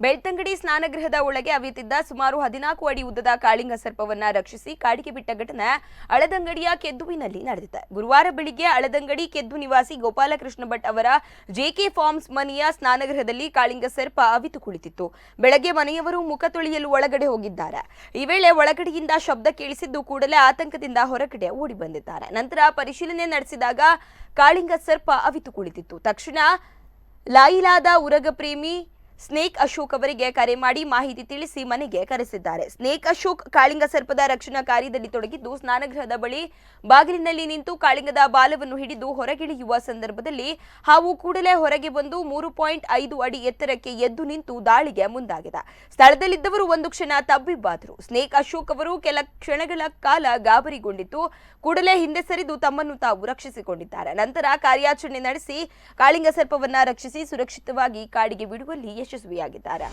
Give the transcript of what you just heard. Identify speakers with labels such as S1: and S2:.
S1: ಬೆಳ್ತಂಗಡಿ ಸ್ನಾನಗೃಹದ ಒಳಗೆ ಅವಿತಿದ್ದ ಸುಮಾರು 14 ಅಡಿ ಉದ್ದದ ಕಾಳಿಂಗ ಸರ್ಪವನ್ನ ರಕ್ಷಿಸಿ ಕಾಡಿಗೆ ಬಿಟ್ಟ ಘಟನೆ ಅಳದಂಗಡಿಯ ಕೆದ್ದುವಿನಲ್ಲಿ ನಡೆದಿದೆ. ಗುರುವಾರ ಬೆಳಿಗ್ಗೆ ಅಳದಂಗಡಿ ಕೆದ್ದು ನಿವಾಸಿ ಗೋಪಾಲಕೃಷ್ಣ ಭಟ್ ಅವರ ಜೆಕೆ ಫಾರ್ಮ್ಸ್ ಮನೆಯ ಸ್ನಾನಗೃಹದಲ್ಲಿ ಕಾಳಿಂಗ ಸರ್ಪ ಅವಿತು ಕುಳಿತಿತ್ತು. ಬೆಳಗ್ಗೆ ಮನೆಯವರು ಮುಖ ತೊಳೆಯಲು ಒಳಗಡೆ ಹೋಗಿದ್ದಾರೆ. ಈ ವೇಳೆ ಒಳಗಡೆಯಿಂದ ಶಬ್ದ ಕೇಳಿಸಿದ್ದು ಕೂಡಲೇ ಆತಂಕದಿಂದ ಹೊರಗಡೆ ಓಡಿ ಬಂದಿದ್ದಾರೆ. ನಂತರ ಪರಿಶೀಲನೆ ನಡೆಸಿದಾಗ ಕಾಳಿಂಗ ಸರ್ಪ ಅವಿತು ಕುಳಿತಿತ್ತು. ತಕ್ಷಣ ಲಾಯಿಲಾದ ಉರಗ ಪ್ರೇಮಿ ಸ್ನೇಕ್ ಅಶೋಕ್ ಅವರಿಗೆ ಕರೆ ಮಾಡಿ ಮಾಹಿತಿ ತಿಳಿಸಿ ಮನೆಗೆ ಕರೆಸಿದ್ದಾರೆ. ಸ್ನೇಕ್ ಅಶೋಕ್ ಕಾಳಿಂಗ ಸರ್ಪದ ರಕ್ಷಣಾ ಕಾರ್ಯದಲ್ಲಿ ತೊಡಗಿದ್ದು ಸ್ನಾನಗೃಹದ ಬಳಿ ಬಾಗಿಲಿನಲ್ಲಿ ನಿಂತು ಕಾಳಿಂಗದ ಬಾಲವನ್ನು ಹಿಡಿದು ಹೊರಗಿಳಿಯುವ ಸಂದರ್ಭದಲ್ಲಿ ಹಾವು ಕೂಡಲೇ ಹೊರಗೆ ಬಂದು 3.5 ಅಡಿ ಎತ್ತರಕ್ಕೆ ಎದ್ದು ನಿಂತು ದಾಳಿಗೆ ಮುಂದಾಗಿದೆ. ಸ್ಥಳದಲ್ಲಿದ್ದವರು ಒಂದು ಕ್ಷಣ ತಬ್ಬಿಬ್ಬಾದರು. ಸ್ನೇಕ್ ಅಶೋಕ್ ಅವರು ಕೆಲ ಕ್ಷಣಗಳ ಕಾಲ ಗಾಬರಿಗೊಂಡಿದ್ದು ಕೂಡಲೇ ಹಿಂದೆ ಸರಿದು ತಮ್ಮನ್ನು ತಾವು ರಕ್ಷಿಸಿಕೊಂಡಿದ್ದಾರೆ. ನಂತರ ಕಾರ್ಯಾಚರಣೆ ನಡೆಸಿ ಕಾಳಿಂಗ ಸರ್ಪವನ್ನ ರಕ್ಷಿಸಿ ಸುರಕ್ಷಿತವಾಗಿ ಕಾಡಿಗೆ ಬಿಡುವಲ್ಲಿ ಯಶಸ್ವಿಯಾಗಿದ್ದಾರೆ.